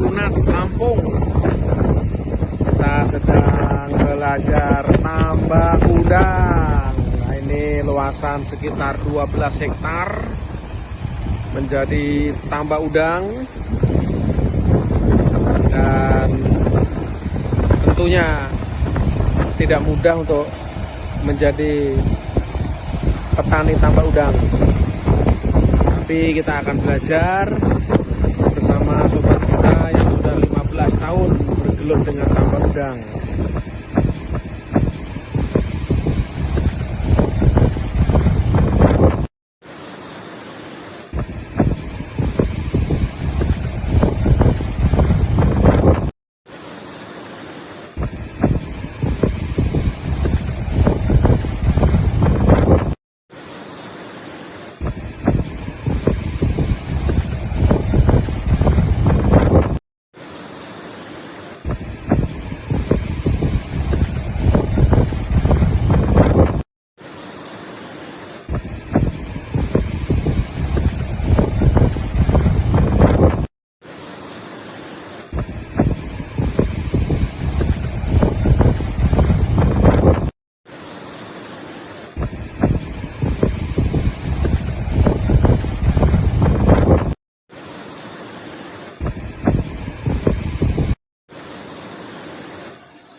Cikunat, Lampung. Kita sedang belajar tambak udang. Nah, ini luasan sekitar 12 hektar menjadi tambak udang. Dan tentunya tidak mudah untuk menjadi petani tambak udang. Tapi kita akan belajar bersama sobat kita yang sudah 15 tahun bergelut dengan tambak udang.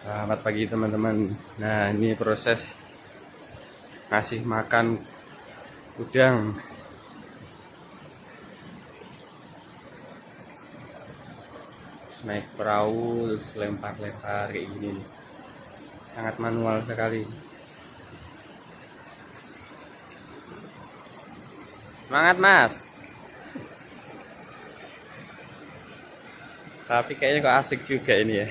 Selamat pagi teman-teman. Nah, ini proses ngasih makan udang. Naik perahu terus lempar-lempar kayak gini nih. Sangat manual sekali. Semangat Mas. Tapi kayaknya kok asik juga ini ya.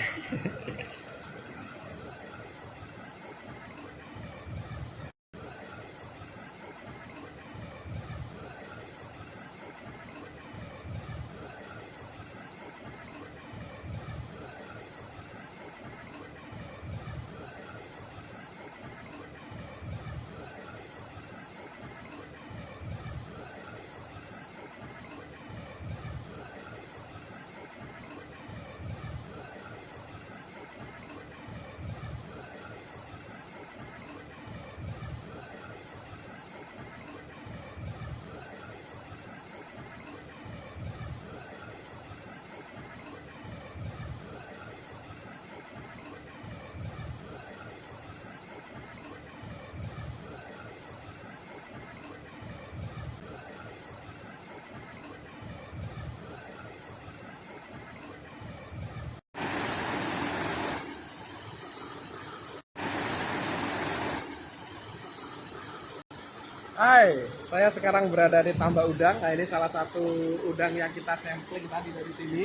Hai, saya sekarang berada di tambak udang. Nah, ini salah satu udang yang kita sampling tadi dari sini.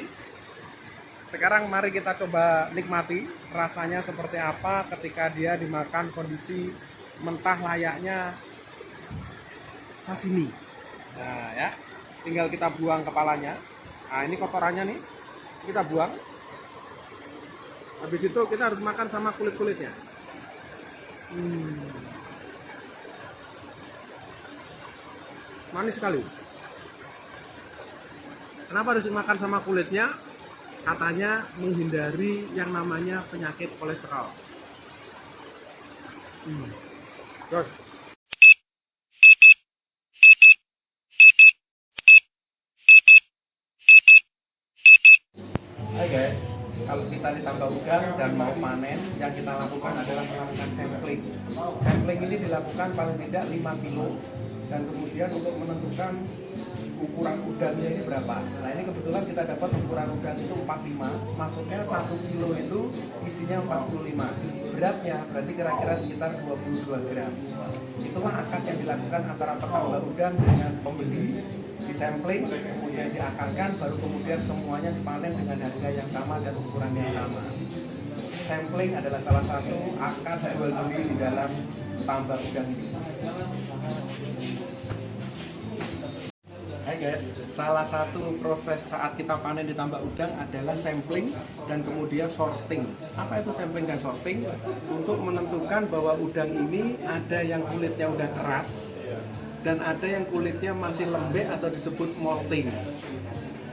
Sekarang mari kita coba nikmati rasanya seperti apa ketika dia dimakan kondisi mentah layaknya sashimi. Nah ya, tinggal kita buang kepalanya. Nah ini kotorannya nih, kita buang. Habis itu kita harus makan sama kulit-kulitnya. Manis sekali. Kenapa harus dimakan sama kulitnya? Katanya menghindari yang namanya penyakit kolesterol. Terus. Hai guys, kalau kita ditambak udang dan mau panen, yang kita lakukan adalah melakukan sampling. Sampling ini dilakukan paling tidak 5 kilo. Dan kemudian untuk menentukan ukuran udangnya ini berapa. Nah ini kebetulan kita dapat ukuran udang itu 45, maksudnya 1 kilo itu isinya 45. Beratnya berarti kira-kira sekitar 22 gram. Itulah akad yang dilakukan antara petambak udang dengan pembeli. Disampling, kemudian diakarkan, baru kemudian semuanya dipanen dengan harga yang sama dan ukuran yang sama. Sampling adalah salah satu akad jual beli di dalam tambak udang ini. Hai guys, salah satu proses saat kita panen di tambak udang adalah sampling dan kemudian sorting. Apa itu sampling dan sorting? Untuk menentukan bahwa udang ini ada yang kulitnya udah keras dan ada yang kulitnya masih lembek atau disebut molting.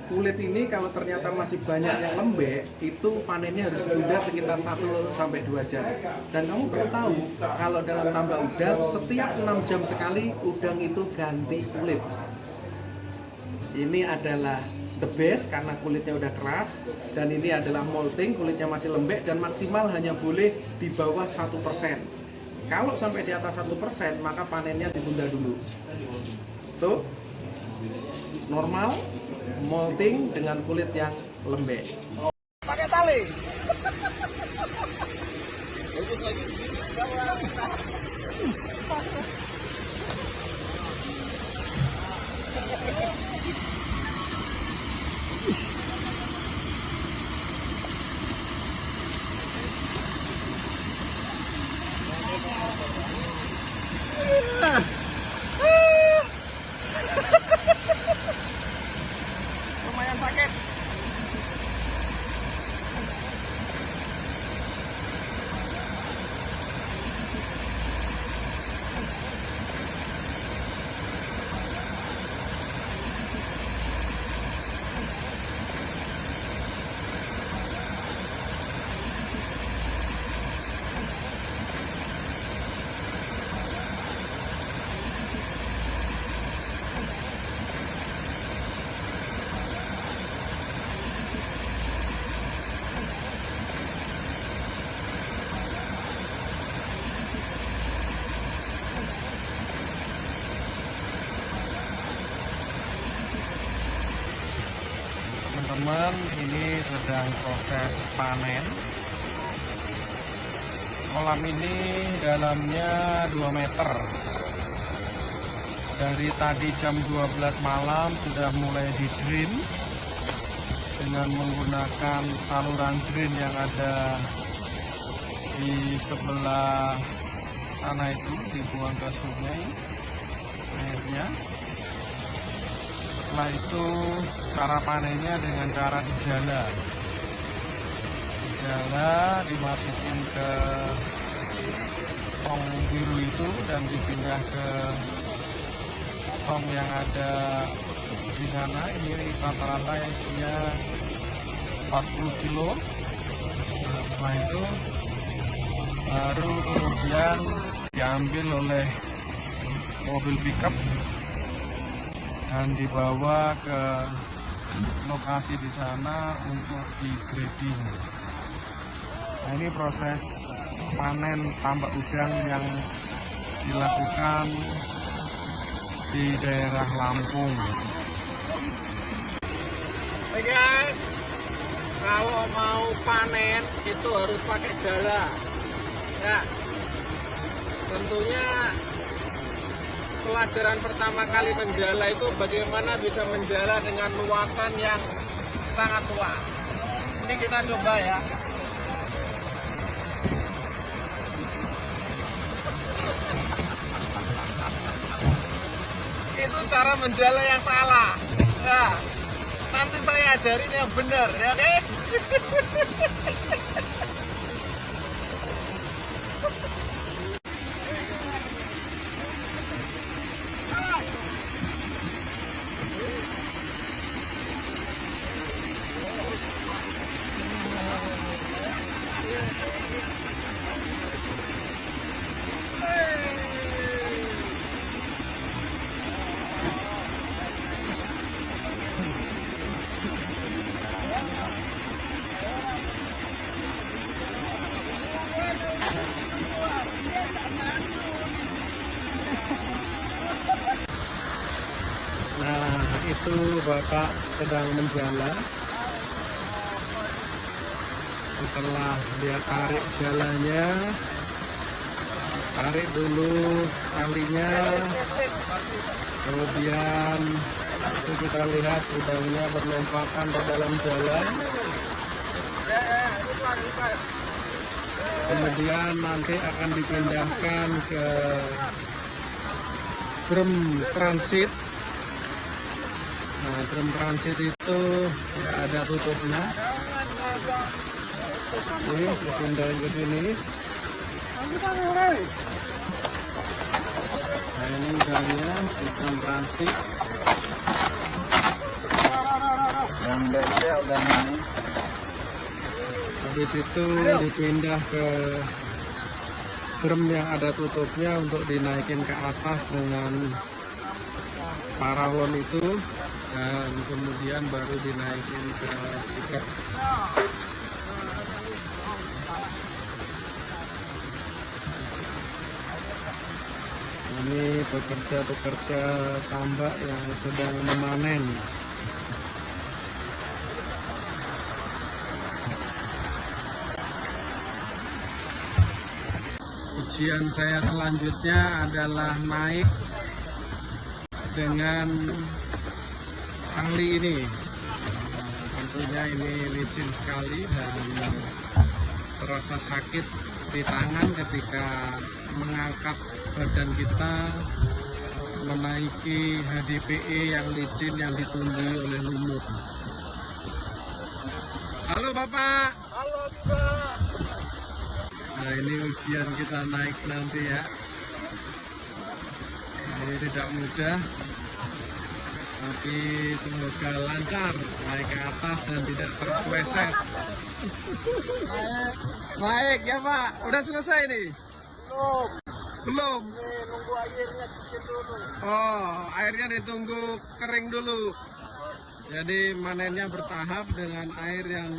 kulit ini kalau ternyata masih banyak yang lembek, itu panennya harus ditunda sekitar 1-2 jam. Dan kamu perlu tahu, kalau dalam tambak udang, setiap 6 jam sekali udang itu ganti kulit. Ini adalah the best karena kulitnya udah keras, dan ini adalah molting, kulitnya masih lembek dan maksimal hanya boleh di bawah 1%. Kalau sampai di atas 1%, maka panennya ditunda dulu. So, normal, molting dengan kulit yang lembek. Pakai tali. Lumayan sakit. Teman-teman, ini sedang proses panen. Kolam ini dalamnya 2 meter. Dari tadi jam 12 malam sudah mulai di drain dengan menggunakan saluran drain yang ada di sebelah sana itu, dibuang ke sungai airnya. Setelah itu cara panennya dengan cara dijala, dimasukin ke tong biru itu dan dipindah ke tong yang ada di sana. Ini rata-rata isinya 40 kilo. Nah, setelah itu baru kemudian diambil oleh mobil pickup dan dibawa ke lokasi di sana untuk di grading. Nah, ini proses panen tambak udang yang dilakukan di daerah Lampung. Hey guys, kalau mau panen itu harus pakai jala. Ya, tentunya pelajaran pertama kali menjala itu bagaimana bisa menjala dengan luasan yang sangat luas. Ini kita coba ya. Itu cara menjala yang salah. Nah, nanti saya ajarin yang benar, ya oke? Nah, itu Bapak sedang menjala. Setelah dia tarik jalannya, tarik dulu talinya, kemudian itu kita lihat udangnya berlompakan ke dalam jalan. Kemudian nanti akan dipindahkan ke drum transit. Nah, drum transit itu ya ada tutupnya. Ini dipindahin ke sini. Nah, ini udangnya di drum transit. Yang beda udah naik. Habis itu dipindah ke drum yang ada tutupnya untuk dinaikin ke atas dengan paralon itu, dan kemudian baru dinaikin ke speaker. Ini pekerja-pekerja tambak yang sedang memanen. Ujian saya selanjutnya adalah naik dengan tali ini. Tentunya ini licin sekali dan terasa sakit di tangan ketika mengangkat badan kita menaiki HDPE yang licin yang ditumbuhi oleh lumut. Halo Bapak. Halo Pak. Nah, ini ujian kita naik nanti ya. Ini tidak mudah, tapi semoga lancar naik ke atas dan tidak terpleset. Naik ya Pak, udah selesai nih? Belum. Nunggu airnya dikit dulu. Oh, airnya ditunggu kering dulu. Jadi manennya bertahap dengan air yang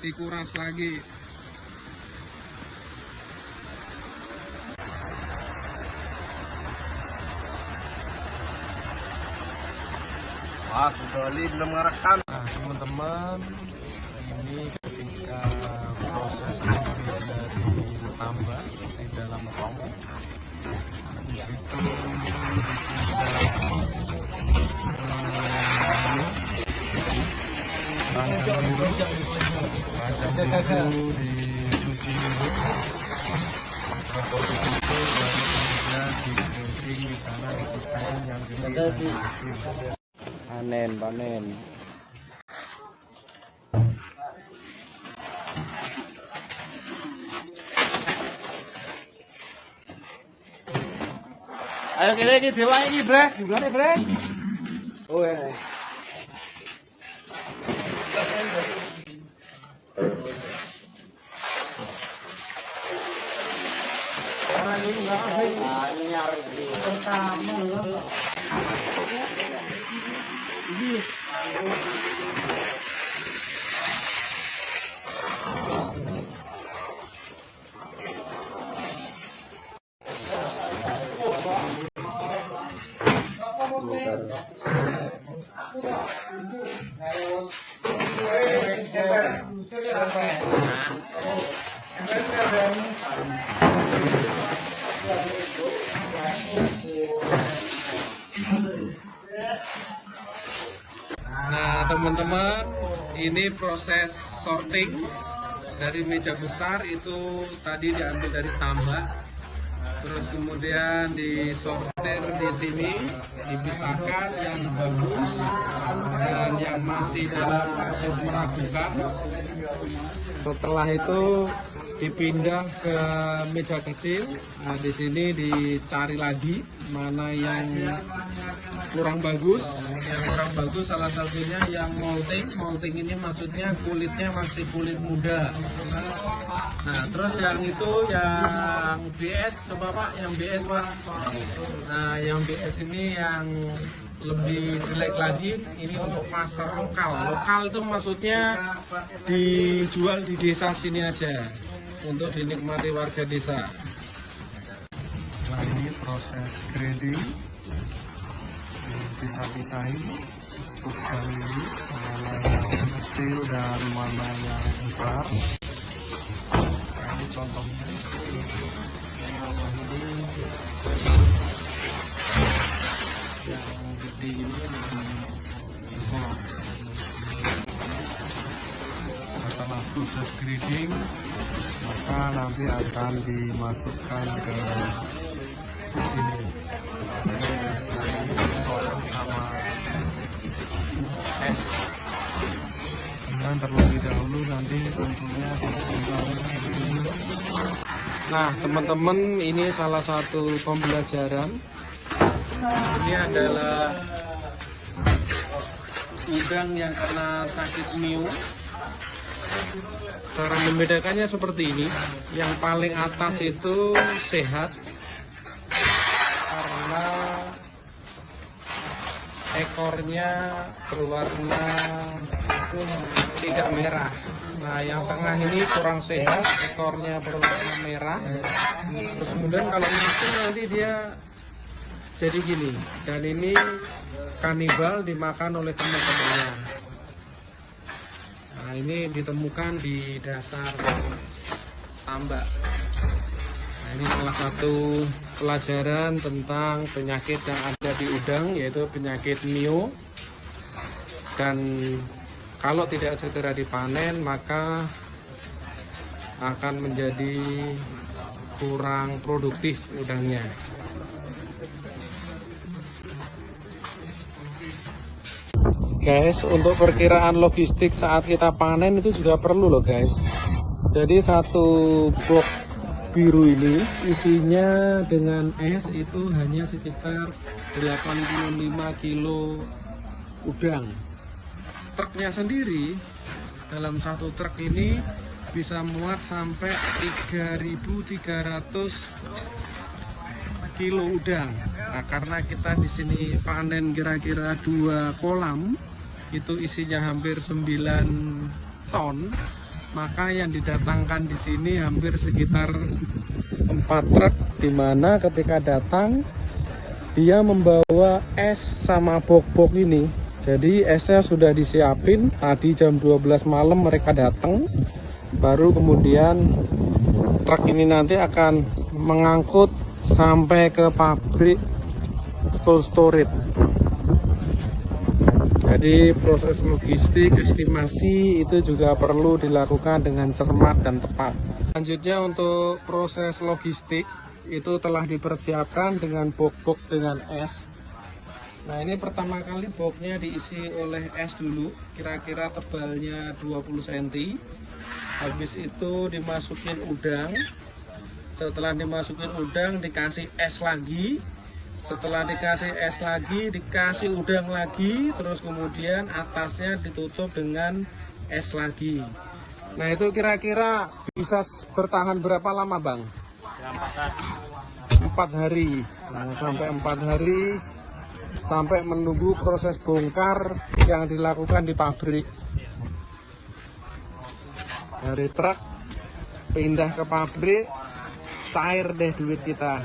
dikuras lagi. Wah, kembali belum ngerekam. Nah teman-teman, ini ketika proses dari tambah di dalam tong itu dulu dicuci dulu, proses itu baru kemudian digunting di tanah di kain yang kita panen. Ayo kira ini dewa ini brek, gimana brek? Oh ya. Orang ini nggak asing. Nyari pertama loh. Ini. Nah teman-teman, ini proses sorting dari meja besar itu tadi diambil dari tambak, terus kemudian disortir di sini, dipisahkan yang bagus dan yang masih dalam proses meragukan. Setelah itu dipindah ke meja kecil. Nah, di sini dicari lagi mana yang kurang bagus. Yang kurang bagus salah satunya yang molting. Molting ini maksudnya kulitnya masih kulit muda. Nah, terus yang itu yang BS, coba Pak, yang BS Pak. Nah, yang BS ini yang lebih jelek lagi, ini untuk pasar lokal. Lokal itu maksudnya dijual di desa sini aja untuk dinikmati warga desa. Nah, ini proses grading, pisah-pisahin untuk kali ini mana yang kecil dan mana yang besar. Nah, ini contohnya. Yang gede ini lebih besar. Setelah proses grading, maka nanti akan dimasukkan ke sini. Sama es. Dan terlebih dahulu nanti tentunya. Nah teman-teman, ini salah satu pembelajaran. Ini adalah udang yang kena sakit new. Cara membedakannya seperti ini. Yang paling atas itu sehat karena ekornya berwarna tidak merah. Nah, yang tengah ini kurang sehat, ekornya berwarna merah. Terus kemudian kalau mati nanti dia jadi gini. Dan ini kanibal dimakan oleh teman-temannya. Nah, ini ditemukan di dasar tambak. Nah, ini salah satu pelajaran tentang penyakit yang ada di udang, yaitu penyakit Nio. Dan kalau tidak segera dipanen, maka akan menjadi kurang produktif udangnya. Guys, untuk perkiraan logistik saat kita panen itu juga perlu loh guys. Jadi satu box biru ini isinya dengan es itu hanya sekitar 85 kilo udang. Truknya sendiri dalam satu truk ini bisa muat sampai 3.300 kilo udang. Nah, karena kita di sini panen kira-kira 2 kolam, itu isinya hampir 9 ton, maka yang didatangkan di sini hampir sekitar 4 truk, dimana ketika datang dia membawa es sama bok-bok ini. Jadi esnya sudah disiapin, tadi jam 12 malam mereka datang, baru kemudian truk ini nanti akan mengangkut sampai ke pabrik cold storage. Jadi proses logistik, estimasi itu juga perlu dilakukan dengan cermat dan tepat. Selanjutnya untuk proses logistik itu telah dipersiapkan dengan box-box dengan es. Nah, ini pertama kali boxnya diisi oleh es dulu, kira-kira tebalnya 20 cm. Habis itu dimasukin udang. Setelah dimasukin udang dikasih es lagi. Setelah dikasih es lagi, dikasih udang lagi, terus kemudian atasnya ditutup dengan es lagi. Nah, itu kira-kira bisa bertahan berapa lama, Bang? 4 hari. Nah, sampai 4 hari, sampai menunggu proses bongkar yang dilakukan di pabrik. Dari truk pindah ke pabrik, cair deh duit kita.